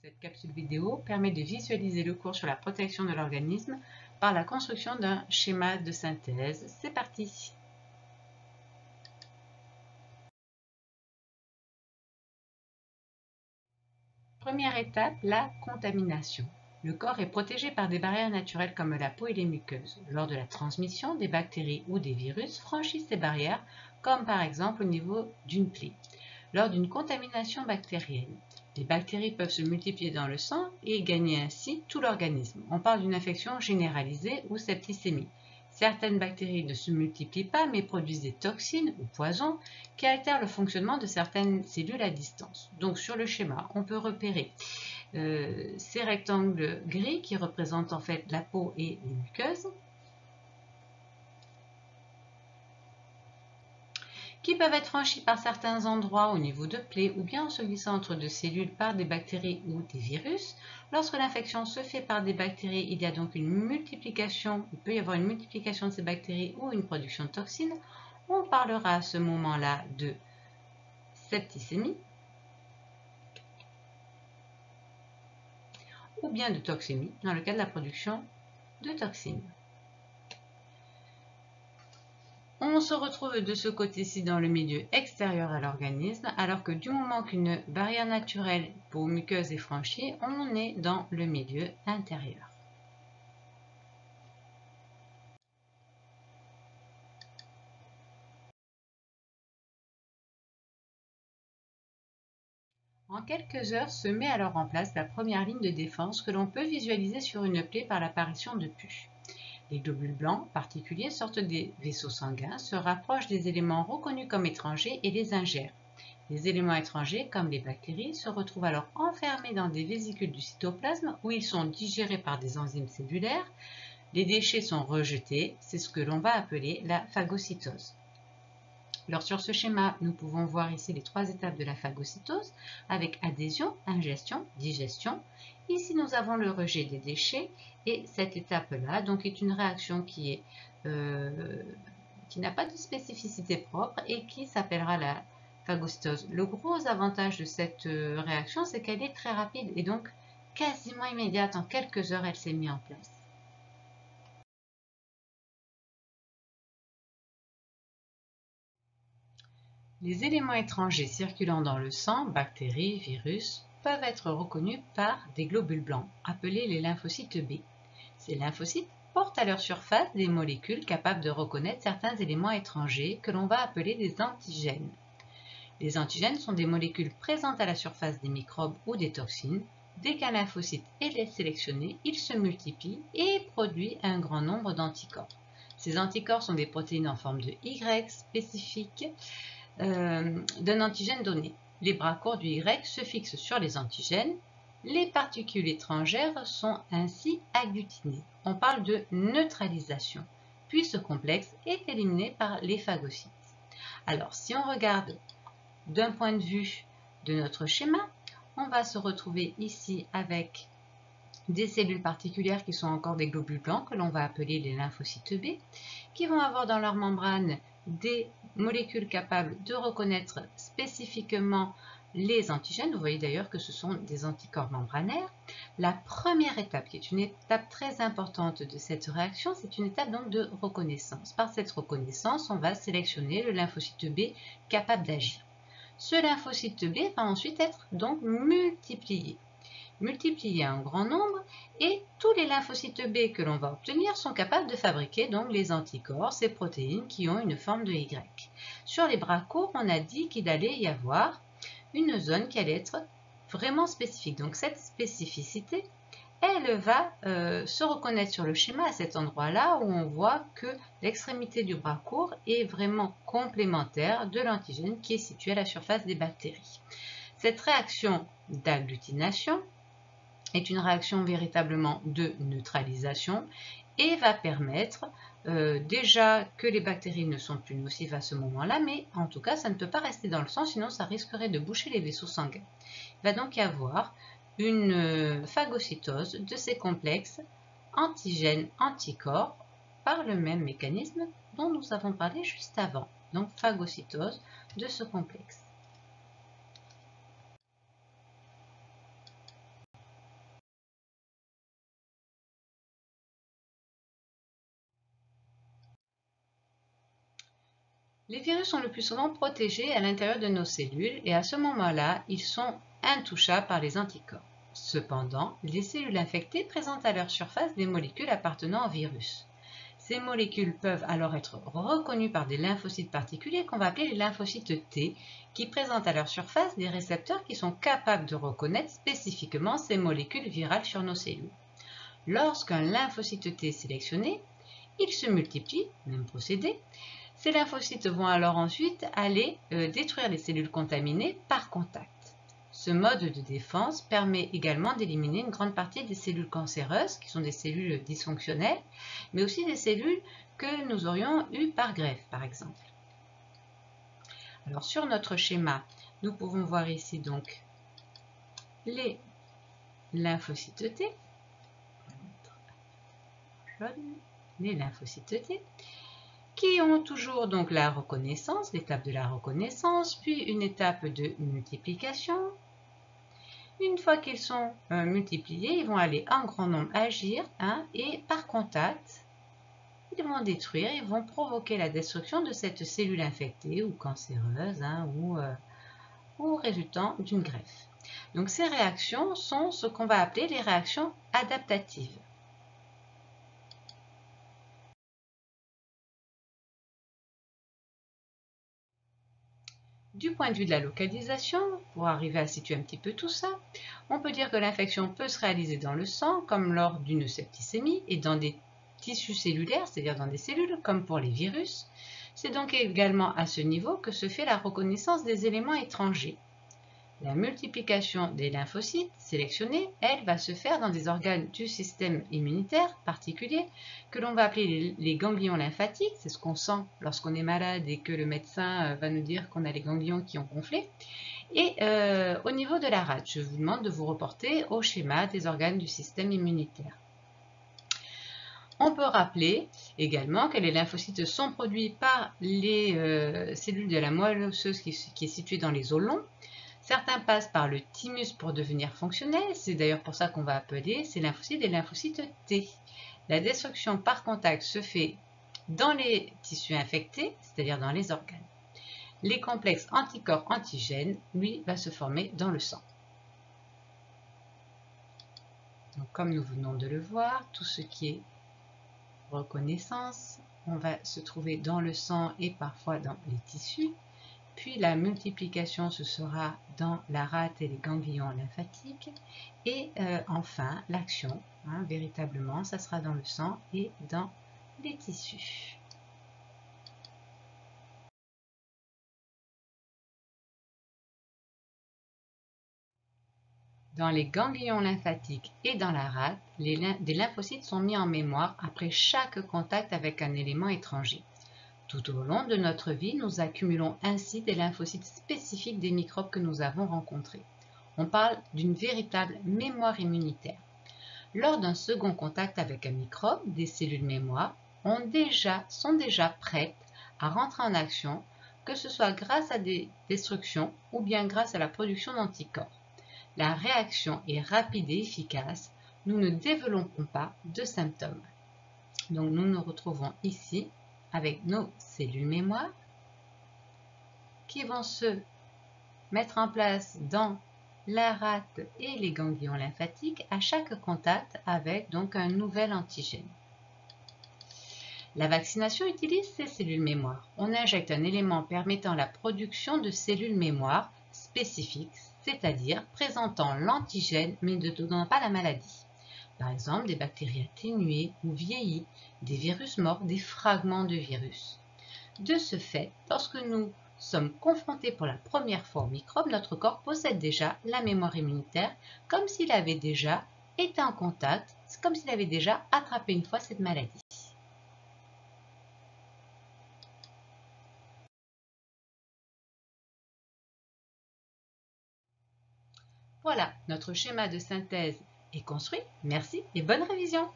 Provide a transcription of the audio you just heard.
Cette capsule vidéo permet de visualiser le cours sur la protection de l'organisme par la construction d'un schéma de synthèse. C'est parti! Première étape, la contamination. Le corps est protégé par des barrières naturelles comme la peau et les muqueuses. Lors de la transmission, des bactéries ou des virus franchissent ces barrières, comme par exemple au niveau d'une plaie. Lors d'une contamination bactérienne, les bactéries peuvent se multiplier dans le sang et gagner ainsi tout l'organisme. On parle d'une infection généralisée ou septicémie. Certaines bactéries ne se multiplient pas mais produisent des toxines ou poisons qui altèrent le fonctionnement de certaines cellules à distance. Donc sur le schéma, on peut repérer ces rectangles gris qui représentent en fait la peau et les muqueuses, qui peuvent être franchis par certains endroits au niveau de plaies ou bien en se glissant entre deux cellules par des bactéries ou des virus. Lorsque l'infection se fait par des bactéries, il y a donc une multiplication, il peut y avoir une multiplication de ces bactéries ou une production de toxines. On parlera à ce moment-là de septicémie ou bien de toxémie dans le cas de la production de toxines. On se retrouve de ce côté-ci dans le milieu extérieur à l'organisme, alors que du moment qu'une barrière naturelle peau muqueuse est franchie, on est dans le milieu intérieur. En quelques heures se met alors en place la première ligne de défense que l'on peut visualiser sur une plaie par l'apparition de pus. Les globules blancs particuliers sortent des vaisseaux sanguins, se rapprochent des éléments reconnus comme étrangers et les ingèrent. Les éléments étrangers, comme les bactéries, se retrouvent alors enfermés dans des vésicules du cytoplasme où ils sont digérés par des enzymes cellulaires. Les déchets sont rejetés, c'est ce que l'on va appeler la phagocytose. Alors sur ce schéma, nous pouvons voir ici les trois étapes de la phagocytose avec adhésion, ingestion, digestion. Ici, nous avons le rejet des déchets et cette étape-là donc est une réaction qui n'a pas de spécificité propre et qui s'appellera la phagocytose. Le gros avantage de cette réaction, c'est qu'elle est très rapide et donc quasiment immédiate. En quelques heures, elle s'est mise en place. Les éléments étrangers circulant dans le sang, bactéries, virus, peuvent être reconnus par des globules blancs, appelés les lymphocytes B. Ces lymphocytes portent à leur surface des molécules capables de reconnaître certains éléments étrangers que l'on va appeler des antigènes. Les antigènes sont des molécules présentes à la surface des microbes ou des toxines. Dès qu'un lymphocyte est sélectionné, il se multiplie et produit un grand nombre d'anticorps. Ces anticorps sont des protéines en forme de Y spécifiques d'un antigène donné. Les bras courts du Y se fixent sur les antigènes. Les particules étrangères sont ainsi agglutinées. On parle de neutralisation. Puis ce complexe est éliminé par les phagocytes. Alors, si on regarde d'un point de vue de notre schéma, on va se retrouver ici avec des cellules particulières qui sont encore des globules blancs que l'on va appeler les lymphocytes B, qui vont avoir dans leur membrane des molécules capables de reconnaître spécifiquement les antigènes. Vous voyez d'ailleurs que ce sont des anticorps membranaires. La première étape, qui est une étape très importante de cette réaction, c'est une étape donc de reconnaissance. Par cette reconnaissance, on va sélectionner le lymphocyte B capable d'agir. Ce lymphocyte B va ensuite être donc multiplié en grand nombre et tous les lymphocytes B que l'on va obtenir sont capables de fabriquer donc les anticorps, ces protéines qui ont une forme de Y. Sur les bras courts, on a dit qu'il allait y avoir une zone qui allait être vraiment spécifique. Donc cette spécificité, elle va se reconnaître sur le schéma à cet endroit-là où on voit que l'extrémité du bras court est vraiment complémentaire de l'antigène qui est situé à la surface des bactéries. Cette réaction d'agglutination est une réaction véritablement de neutralisation et va permettre déjà que les bactéries ne sont plus nocives à ce moment-là, mais en tout cas ça ne peut pas rester dans le sang, sinon ça risquerait de boucher les vaisseaux sanguins. Il va donc y avoir une phagocytose de ces complexes antigènes-anticorps par le même mécanisme dont nous avons parlé juste avant, donc phagocytose de ce complexe. Les virus sont le plus souvent protégés à l'intérieur de nos cellules et à ce moment-là, ils sont intouchables par les anticorps. Cependant, les cellules infectées présentent à leur surface des molécules appartenant au virus. Ces molécules peuvent alors être reconnues par des lymphocytes particuliers qu'on va appeler les lymphocytes T, qui présentent à leur surface des récepteurs qui sont capables de reconnaître spécifiquement ces molécules virales sur nos cellules. Lorsqu'un lymphocyte T est sélectionné, il se multiplie, même procédé. Ces lymphocytes vont alors ensuite aller détruire les cellules contaminées par contact. Ce mode de défense permet également d'éliminer une grande partie des cellules cancéreuses, qui sont des cellules dysfonctionnelles, mais aussi des cellules que nous aurions eues par greffe, par exemple. Alors sur notre schéma, nous pouvons voir ici donc les lymphocytes T, les lymphocytes T, qui ont toujours donc la reconnaissance, l'étape de la reconnaissance, puis une étape de multiplication. Une fois qu'ils sont multipliés, ils vont aller en grand nombre agir et par contact, ils vont détruire, ils vont provoquer la destruction de cette cellule infectée ou cancéreuse ou résultant d'une greffe. Donc ces réactions sont ce qu'on va appeler les réactions adaptatives. Du point de vue de la localisation, pour arriver à situer un petit peu tout ça, on peut dire que l'infection peut se réaliser dans le sang, comme lors d'une septicémie, et dans des tissus cellulaires, c'est-à-dire dans des cellules, comme pour les virus. C'est donc également à ce niveau que se fait la reconnaissance des éléments étrangers. La multiplication des lymphocytes sélectionnés, elle, va se faire dans des organes du système immunitaire particulier que l'on va appeler les ganglions lymphatiques. C'est ce qu'on sent lorsqu'on est malade et que le médecin va nous dire qu'on a les ganglions qui ont gonflé. Et au niveau de la rate, je vous demande de vous reporter au schéma des organes du système immunitaire. On peut rappeler également que les lymphocytes sont produits par les cellules de la moelle osseuse qui est située dans les os longs. Certains passent par le thymus pour devenir fonctionnels, c'est d'ailleurs pour ça qu'on va appeler ces lymphocytes des lymphocytes T. La destruction par contact se fait dans les tissus infectés, c'est-à-dire dans les organes. Les complexes anticorps-antigènes, lui, va se former dans le sang. Donc, comme nous venons de le voir, tout ce qui est reconnaissance, on va se trouver dans le sang et parfois dans les tissus. Puis la multiplication, ce sera dans la rate et les ganglions lymphatiques. Et enfin, l'action, véritablement, ça sera dans le sang et dans les tissus. Dans les ganglions lymphatiques et dans la rate, des lymphocytes sont mis en mémoire après chaque contact avec un élément étranger. Tout au long de notre vie, nous accumulons ainsi des lymphocytes spécifiques des microbes que nous avons rencontrés. On parle d'une véritable mémoire immunitaire. Lors d'un second contact avec un microbe, des cellules mémoire sont déjà prêtes à rentrer en action, que ce soit grâce à des destructions ou bien grâce à la production d'anticorps. La réaction est rapide et efficace. Nous ne développons pas de symptômes. Donc nous nous retrouvons ici avec nos cellules mémoire qui vont se mettre en place dans la rate et les ganglions lymphatiques à chaque contact avec donc un nouvel antigène. La vaccination utilise ces cellules mémoire. On injecte un élément permettant la production de cellules mémoire spécifiques, c'est-à-dire présentant l'antigène mais ne donnant pas la maladie. Par exemple, des bactéries atténuées ou vieillies, des virus morts, des fragments de virus. De ce fait, lorsque nous sommes confrontés pour la première fois aux microbes, notre corps possède déjà la mémoire immunitaire comme s'il avait déjà été en contact, comme s'il avait déjà attrapé une fois cette maladie. Voilà, notre schéma de synthèse est construit. Merci et bonne révision!